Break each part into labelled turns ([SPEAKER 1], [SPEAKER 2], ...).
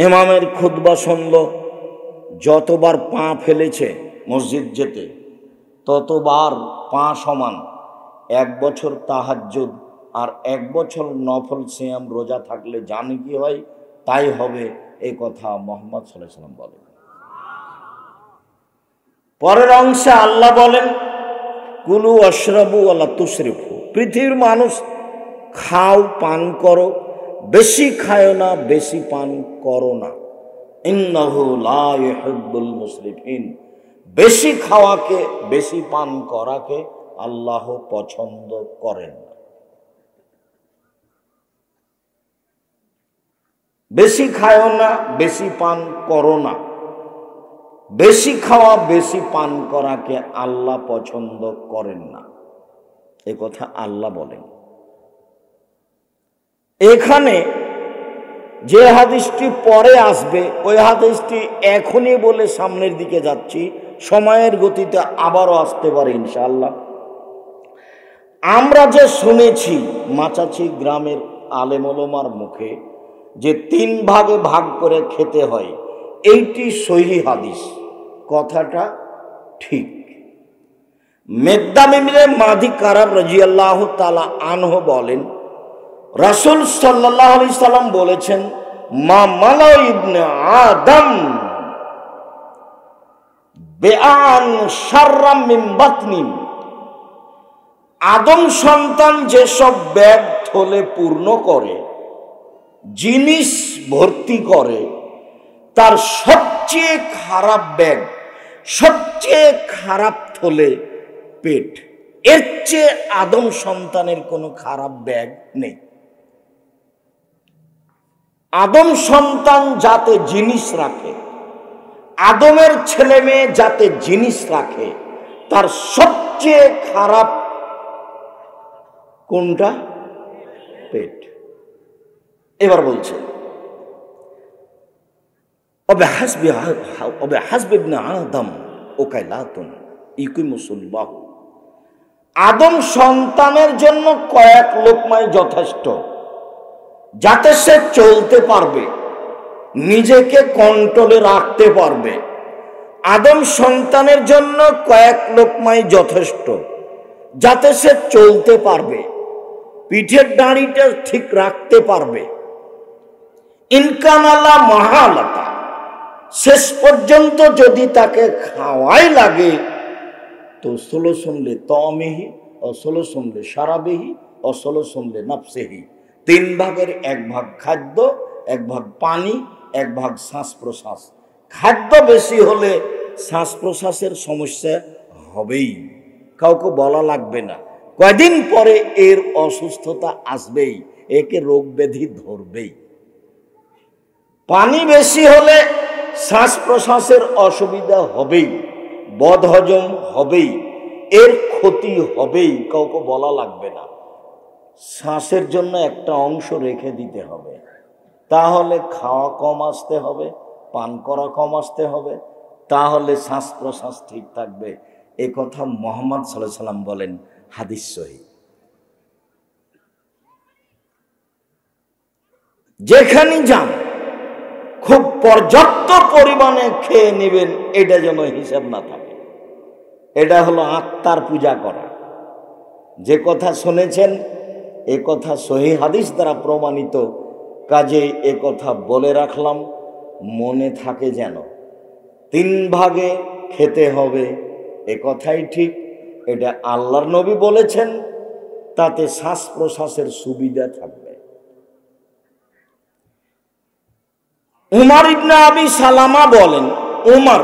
[SPEAKER 1] ইমামের খুতবা শুনল, যতবার পা ফেলেছে মসজিদ যেতে ততবার পা সমান। 1 বছর তাহাজ্জুদ আর 1 বছর নফল সিয়াম রোজা থাকলে জানি কি হয়, তাই হবে। এই কথা মুহাম্মদ সাল্লাল্লাহু আলাইহি ওয়াসাল্লাম বলেন। পরের অংশে আল্লাহ বলেন, কুলু ওয়াশরাবু ওয়ালা তুসরিফু। পৃথিবীর মানুষ, খাও পান করো, বেশি খায়ো না, বেশি পান করো না। ইন্নাহু লা ইউহিব্বুল মুসরিফিন। বেশি খাওয়াকে, বেশি পান করাকে আল্লাহ পছন্দ করেন না। বেশি খায়ো না, বেশি পান করো না। বেশি খাওয়া, বেশি পান করাকে আল্লাহ পছন্দ করেন না, এ কথা আল্লাহ বলেন। এখানে যে হাদিসটি পরে আসবে ওই হাদিসটি এখনই বলে সামনের দিকে যাচ্ছি, সময়ের গতিতে আবারও আসতে পারে ইনশাআল্লাহ। আমরা যে শুনেছি মাচাচি গ্রামের আলেম ওলামার মুখে যে 3 ভাগে ভাগ করে খেতে হয়, এইটি সহিহ হাদিস, কথাটা ঠিক। মেকদাম ইবনে মাদি কারাব রাদিয়াল্লাহু তাআলা আনহু বলেন, রাসূল সাল্লাল্লাহু আলাইহি সাল্লাম বলেছেন, মা মালা ইবনে আদম বেআন শাররাম মিন বাতনি। আদম সন্তান যেসব ব্যাগ থলে পূর্ণ করে, জিনিস ভর্তি করে, তার সবচেয়ে খারাপ ব্যাগ, সবচেয়ে খারাপ থলে পেট। এর চেয়ে আদম সন্তানের কোনো খারাপ ব্যাগ নেই। আদম সন্তান যাতে জিনিস রাখে, আদমের ছেলে মেয়ে যাতে জিনিস রাখে, তার সবচেয়ে খারাপ কোনটা? পেট। এবার বলছে, আদম সন্তানের জন্য কয়েক লোকমাই যথেষ্ট, যাতে সে চলতে পারবে, নিজেকে কন্ট্রোলে রাখতে পারবে। আদম সন্তানের জন্য কয়েক লোকমাই যথেষ্ট, যাতে সে চলতে পারবে, পিঠের দাঁড়িটা ঠিক রাখতে পারবে। ইনকানালা মহালতা, শেষ পর্যন্ত যদি তাকে খাওয়াই লাগে তো 16 শুনলে তমেহি, অসলো শুনলে সারাবেহি, অসলো শুনলে নাফসেহি। 3 ভাগের 1 ভাগ খাদ্য, 1 ভাগ পানি, 1 ভাগ শ্বাস প্রশ্বাস। খাদ্য বেশি হলে শ্বাস প্রশ্বাসের সমস্যা হবেই, কাউকে বলা লাগবে না। কয়দিন পরে এর অসুস্থতা আসবেই, একে রোগ ব্যাধি ধরবেই। পানি বেশি হলে শ্বাস প্রশ্বাসের অসুবিধা হবেই, বদহজম হবেই, এর ক্ষতি হবেই, কাউকে বলা লাগবে না। শ্বাসের জন্য একটা অংশ রেখে দিতে হবে, তাহলে খাওয়া কম আসতে হবে, পান করা কম আসতে হবে, তাহলে শ্বাস প্রশ্বাস ঠিক থাকবে। এ কথা মুহাম্মদ সাল্লাল্লাহু আলাইহি সাল্লাম বলেন, হাদিস সহিহ। যেখানে যান খুব পর্যাপ্ত পরিমাণে খেয়ে নেবেন, এটা যেন হিসাব না থাকে। এটা হলো আত্মার পূজা করা। যে কথা শুনেছেন এ কথা সহিহ হাদিস দ্বারা প্রমাণিত, কাজে এ কথা বলে রাখলাম, মনে থাকে যেন। 3 ভাগে খেতে হবে, এ কথাই ঠিক। এটা আল্লাহর নবী বলেছেন, তাতে শ্বাস প্রশ্বাসের সুবিধা থাকবে। উমর ইবনে আবি সালামা বলেন, উমর,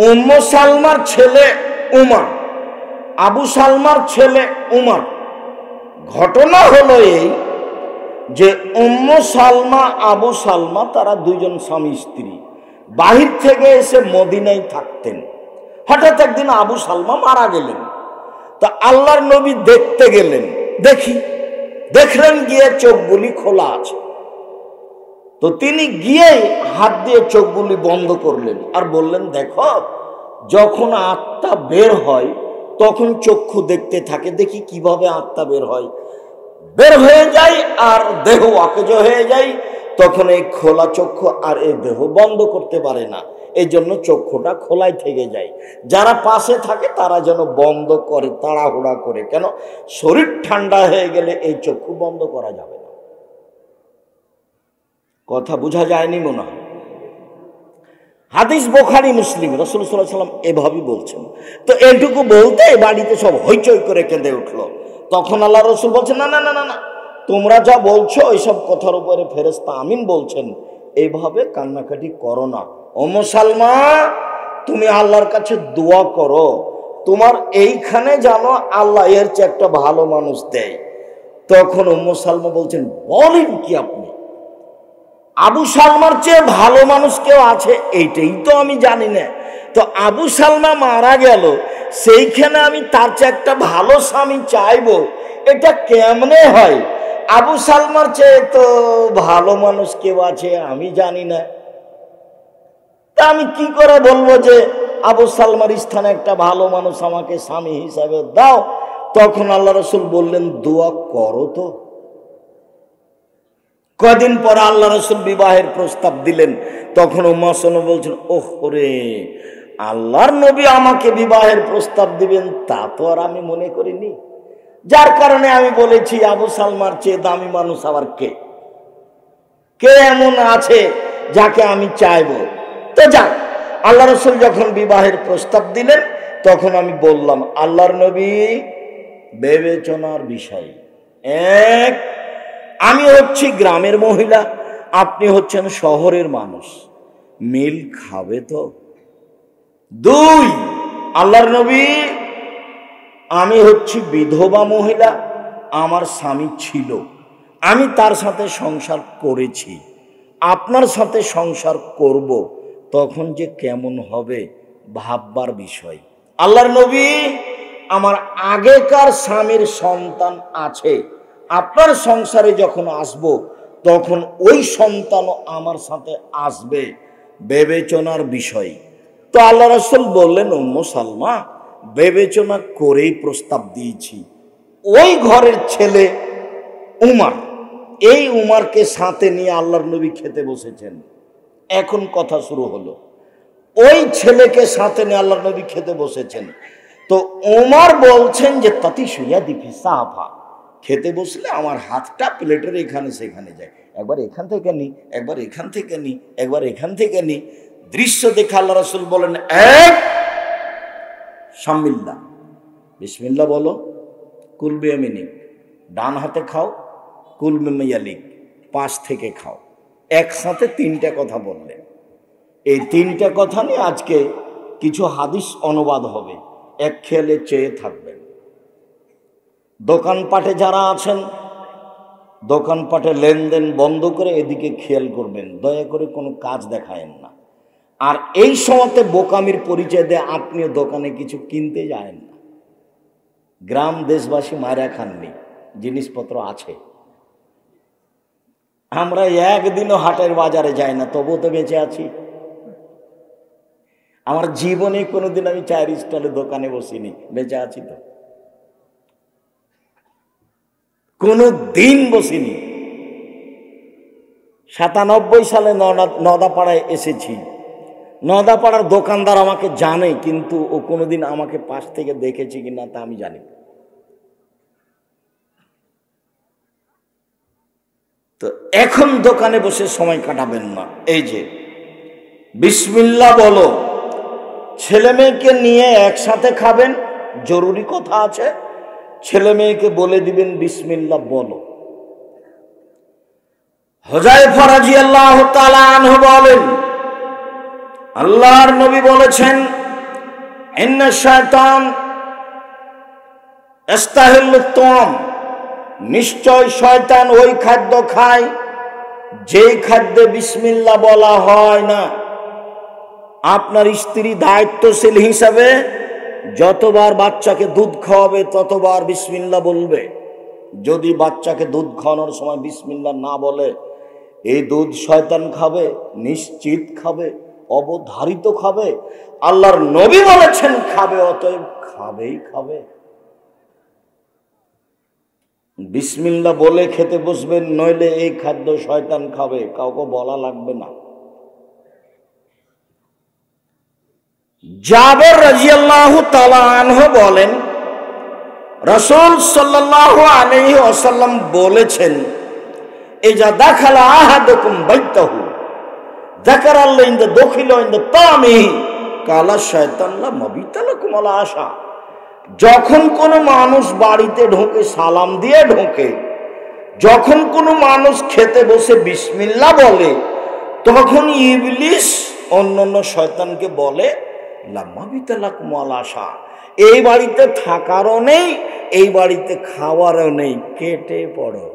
[SPEAKER 1] উম্মু সালমার ছেলে উমর, আবু সালমার ছেলে উমর। ঘটনা হলো এই যে উম্মু সালমা, আবু সালমা, তারা 2 জন স্বামী স্ত্রী বাহির থেকে এসে মদিনায় থাকতেন। হঠাৎ একদিন আবু সালমা মারা গেলেন। তা আল্লাহর নবী দেখতে গেলেন, দেখলেন গিয়ে চোখগুলি খোলা আছে। তো তিনি গিয়ে হাত দিয়ে চোখগুলি বন্ধ করলেন আর বললেন, দেখো, যখন আত্মা বের হয় তখন চক্ষু দেখতে থাকে, দেখি কিভাবে আত্মা বের হয়। বের হয়ে যায় আর দেহ অকেজ হয়ে যায়, তখন এই খোলা চক্ষু আর এই দেহ বন্ধ করতে পারে না, এই জন্য চক্ষুটা খোলাই থেকে যায়। যারা পাশে থাকে তারা যেন বন্ধ করে, তাড়াহুড়া করে, কেন শরীর ঠান্ডা হয়ে গেলে এই চক্ষু বন্ধ করা যাবে না। কথা বোঝা যায়নি মনে হয়? হাদিস বুখারী মুসলিম, রাসূল সাল্লাল্লাহু আলাইহি ওয়াসাল্লাম এভাবেই বলছেন। তো এইটুকু বলতে বাড়িতে সব হইচই করে কেঁদে উঠলো। তখন আল্লাহ রসুল বলছেন, না না না না না, তোমরা যা বলছো এইসব কথার উপরে ফেরেশতা আমিন বলছেন, এইভাবে কান্নাকাটি করো না। উম্মে সালমা, তুমি আল্লাহর কাছে দোয়া করো, তোমার এইখানে জানো আল্লাহ এর চেয়ে একটা ভালো মানুষ দেয়। তখন উম্মে সালমা বলছেন, বলেন কি আপনি? আবু সালমার চেয়ে ভালো মানুষ কেউ আছে? এইটাই তো আমি জানি না। তো আবু সালমা মারা গেল, সেইখানে আমি তার চেয়ে একটা ভালো স্বামী চাইবো, এটা কেমনে হয়? আবু সালমার চেয়ে তো ভালো মানুষ কেউ আছে আমি জানি না, তা আমি কি করে বলবো যে আবু সালমার স্থানে একটা ভালো মানুষ আমাকে স্বামী হিসাবে দাও? তখন আল্লাহ রসুল বললেন, দোয়া করো তো। কদিন পর আল্লাহ রসুল বিবাহের প্রস্তাব দিলেন। তখন উম্মে সালমা বলছেন, ওহ রে, আল্লাহর নবী আমাকে বিবাহের প্রস্তাব দিবেন তা তো আর আমি মনে করিনি। যার কারণে আমি বলেছি আবু সালমার চেয়ে দামি মানুষ আবার কে কে এমন আছে যাকে আমি চাইবো? তো যাক, আল্লাহ রসুল যখন বিবাহের প্রস্তাব দিলেন তখন আমি বললাম, আল্লাহর নবী, বিবেচনার বিষয় এক, আমি হচ্ছি গ্রামের মহিলা, আপনি হচ্ছেন শহরের মানুষ, মিল খাবে তো? দুই, আল্লাহর নবী, আমি হচ্ছি বিধবা মহিলা, আমার স্বামী ছিল, আমি তার সাথে সংসার করেছি, আপনার সাথে সংসার করব, তখন যে কেমন হবে ভাববার বিষয়। আল্লাহর নবী, আমার আগেকার স্বামীর সন্তান আছে, আপনার সংসারে যখন আসব তখন ওই সন্তানও আমার সাথে আসবে, বিবেচনার বিষয়। তো আল্লাহ রাসূল বললেন, উম্মে সালমা, বিবেচনা করেই প্রস্তাব দিয়েছি। ওই ঘরের ছেলে উমর, এই উমরকে সাথে নিয়ে আল্লাহর নবী খেতে বসেছেন। এখন কথা শুরু হলো, ওই ছেলেকে সাথে নিয়ে আল্লাহর নবী খেতে বসেছেন। তো উমর বলছেন যে তাতি শুইয়া দিফি সাফা, খেতে বসলে আমার হাতটা প্লেটের এখানে সেখানে যায়, একবার এখান থেকে নি, একবার এখান থেকে নি, একবার এখান থেকে নি। দৃশ্য দেখে আল্লাহ রাসূল বলেন, এক, শামিল্লাহ, বিসমিল্লাহ বলো, কুল বিয়ামিনিক, ডান হাতে খাও, কুল মিমাইয়ালিক, পাশ থেকে খাও। একসাথে তিনটা কথা বললেন। এই তিনটা কথা নিয়ে আজকে কিছু হাদিস অনুবাদ হবে, এক খেয়ালে চেয়ে থাকবেন। দোকানপাটে যারা আছেন, দোকানপাটে লেনদেন বন্ধ করে এদিকে খেয়াল করবেন, দয়া করে কোনো কাজ দেখায়েন না। আর এই সময়তে বোকামির পরিচয় দিয়ে আপনিও দোকানে কিছু কিনতে যায়েন না। গ্রাম দেশবাসী মারা খাননি, জিনিসপত্র আছে। আমরা একদিনও হাটের বাজারে যাই না, তবুও তো বেঁচে আছি। আমার জীবনে কোনোদিন আমি চায়ের স্টলে দোকানে বসিনি, বেঁচে আছি তো, কোনো দিন বসিনি। 97 সালে নদাপাড়ায় এসেছি। নদাপাড়ার দোকানদার আমাকে জানে, কিন্তু ও কোনোদিন আমাকে পাশ থেকে দেখেছি কিনা তা আমি জানি। তো এখন দোকানে বসে সময় কাটাবেন না। এই যে বিসমিল্লাহ বলো, ছেলে মেয়েকে নিয়ে একসাথে খাবেন, জরুরি কথা আছে, ছেলে মেয়েকে বলে দিবেন বিসমিল্লাহ বলো। হুযায়ফা রাদিয়াল্লাহু তাআলা আনহু বলেন, আল্লাহর নবী বলেছেন, ইন্না শায়তান ইস্তাহিল্লুত তাম, নিশ্চয় শয়তান ওই খাদ্য খায় যেই খাদ্যে বিসমিল্লাহ বলা হয় না। আপনার স্ত্রী দায়িত্বশীল হিসাবে যতবার বাচ্চাকে দুধ খাওয়াবে ততবার বিসমিল্লাহ বলবে। যদি বাচ্চাকে দুধ খাওয়ানোর সময় বিসমিল্লাহ না বলে, এই দুধ শয়তান খাবে, নিশ্চিত খাবে, অবধারিত খাবে। আল্লাহর নবী বলেছেন খাবে, অতএব খাবেই খাবে। বিসমিল্লাহ বলে খেতে বসবেন, নইলে এই খাদ্য শয়তান খাবে, কাউকে বলা লাগবে না। জাবের রাদিয়াল্লাহু তাআলা আনহু বলেন, রাসূল সাল্লাল্লাহু আলাইহি ওয়াসাল্লাম বলেছেন, ইজা দাখালা আহাদুকুম বাইতাহু যাকারাল্লাহ ইনদা দখিলা ইনদা তামিহি কালা শায়তান লা মাবিতা লাকুম আলা আশা। যখন কোনো মানুষ বাড়িতে ঢোকে সালাম দিয়ে ঢোকে, যখন কোনো মানুষ খেতে বসে বিসমিল্লাহ বলে, তখন ইবলিস অন্যান্য শয়তানকে বলে লা মাবিতা লাকুম আলা আশা, এই বাড়িতে থাকারও নেই, এই বাড়িতে খাওয়ারও নেই, কেটে পড়ো।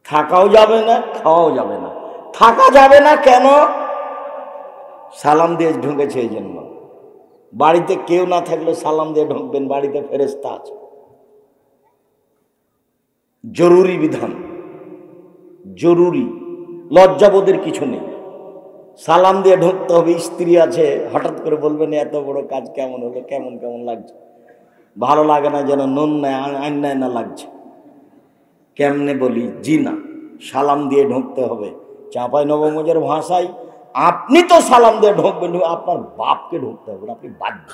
[SPEAKER 1] থাকাও যাবে না, খাওয়াও যাবে না। থাকা যাবে না কেন? সালাম দিয়ে ঢুকেছে এই জন্য। বাড়িতে কেউ না থাকলে সালাম দিয়ে ঢুকবেন, বাড়িতে ফেরেশতা আছে। জরুরি বিধান, জরুরি, লজ্জাবোধের কিছু নেই। সালাম দিয়ে ঢুকতে হবে। স্ত্রী আছে, হঠাৎ করে বলবেন এত বড় কাজ কেমন হলো, কেমন কেমন লাগছে, ভালো লাগে না, যেন নুন নাই আন্নায় না লাগছে। কেমনে বলি? জি না, সালাম দিয়ে ঢুকতে হবে। চাঁপাই নবমজের ভাষায় আপনি তো সালাম দিয়ে ঢুকবেন, আপনার বাপকে ঢুকতে হবে, আপনি বাধ্য।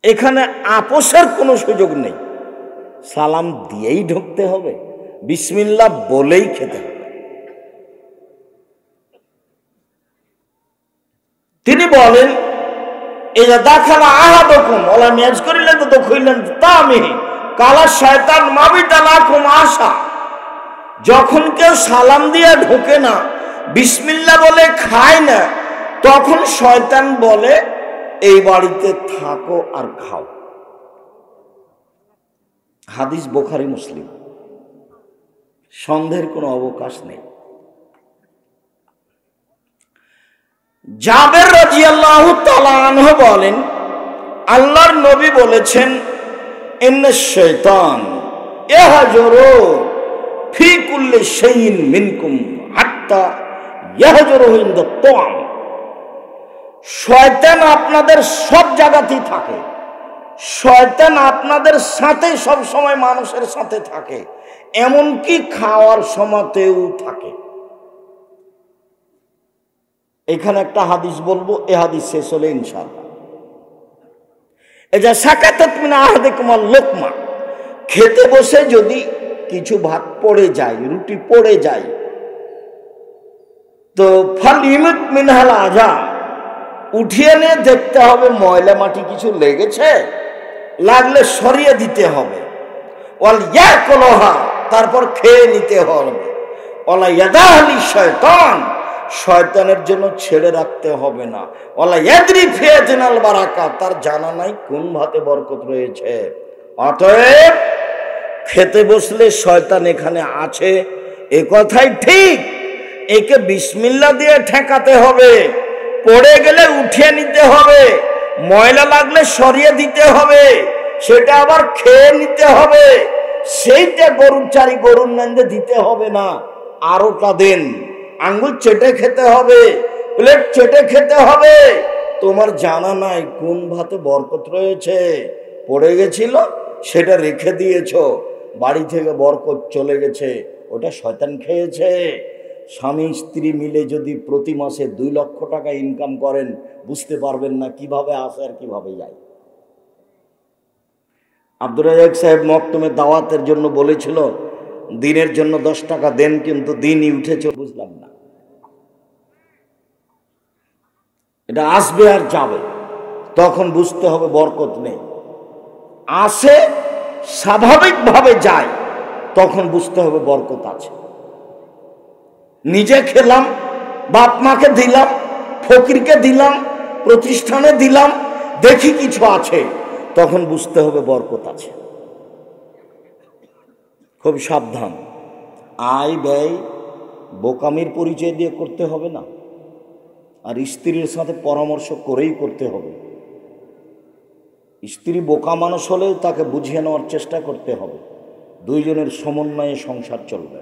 [SPEAKER 1] এখানে আপোষের কোনো সুযোগ নেই, সালাম দিয়েই ঢুকতে হবে, বিসমিল্লাহ বলেই খেতে হবে। তিনি বলেন, ইজা দাখালা আহাদুকুম ওয়া লাম ইয়াজকুরিল্লাহ দখিলান তামিহি কালা শায়তান মাবিতা লাকুম আশা। যখন কেউ সালাম দিয়ে ঢোকে না, বিসমিল্লাহ বলে খায় না, তখন শয়তান বলে এই বাড়িতে থাকো আর খাও। হাদিস বুখারী মুসলিম, সন্দেহের কোনো অবকাশ নেই। জাবের রাদিয়াল্লাহু তাআলা আনহু বলেন, আল্লাহর নবী বলেছেন, ইন্নাশ শাইতান ইয়াহজুরু ফি কুল্লি শাইইন মিনকুম হাত্তা ইয়াহজুরু ইনদা তাম। শয়তান আপনাদের সব জায়গাতেই থাকে, শয়তান আপনাদের সাথে সব সময় মানুষের সাথে থাকে, এমনকি খাওয়ার সময়তেও থাকে। এখানে একটা হাদিস বলবো, এ হাদিস শেষ হলে ইনশাআল্লাহ। এজা সাকাতাত মিন আহাদিকুম আল-লুকমা, খেতে বসে যদি কিছু ভাত পড়ে যায়, রুটি পড়ে যায়, তো ফালিমিত মিনহাল আযা, উঠিয়ে নিয়ে দেখতে হবে ময়লা মাটি কিছু লেগেছে, লাগলে সরিয়ে দিতে হবে। ওয়াল ইয়াকুলহা, তারপর খেয়ে নিতে হবে। ওয়ালা ইয়াদাহলি শয়তান, শয়তানের জন্য ছেড়ে রাখতে হবে না। ওয়ালা ইয়াদরি ফি জানাল বারাকা, তার জানা নাই কোন ভাতে বরকত রয়েছে। অতএব খেতে বসলে শয়তান এখানে আছে, এ কথাই ঠিক। একে বিসমিল্লাহ দিয়ে ঠেকাতে হবে, পড়ে গেলে উঠিয়ে নিতে হবে, ময়লা লাগলে সরিয়ে দিতে হবে, সেটা আবার খেয়ে নিতে হবে। সেইটা গরুর চারি গরুর নান্দে দিতে হবে না, আরোটা দেন, আঙ্গুল চেটে খেতে হবে, প্লেট চেটে খেতে হবে। তোমার জানা নাই কোন ভাতে বরকত রয়েছে, পড়ে গেছিল সেটা রেখে দিয়েছ, বাড়ি থেকে বরকত চলে গেছে, ওটা শয়তান খেয়েছে। স্বামী স্ত্রী মিলে যদি প্রতি মাসে 2 লক্ষ টাকা ইনকাম করেন, বুঝতে পারবেন না কিভাবে আসে আর কিভাবে যায়। আব্দুর রাজ্জাক সাহেব মকতুমে দাওয়াতের জন্য বলেছিল, দিনের জন্য 10 টাকা দেন, কিন্তু দিনই উঠেছে, বুঝলাম না। এটা আসবে আর যাবে, তখন বুঝতে হবে বরকত নেই। আসে স্বাভাবিকভাবে যায়, তখন বুঝতে হবে বরকত আছে। নিজে খেলাম, বাপ মাকে দিলাম, ফকিরকে দিলাম, প্রতিষ্ঠানে দিলাম, দেখি কিছু আছে, তখন বুঝতে হবে বরকত আছে। খুব সাবধান। আয় ব্যয় বোকামির পরিচয় দিয়ে করতে হবে না, আর স্ত্রীর সাথে পরামর্শ করেই করতে হবে। স্ত্রী বোকা মানুষ হলেও তাকে বুঝিয়ে নেওয়ার চেষ্টা করতে হবে, দুইজনের সমন্বয়ে সংসার চলবে।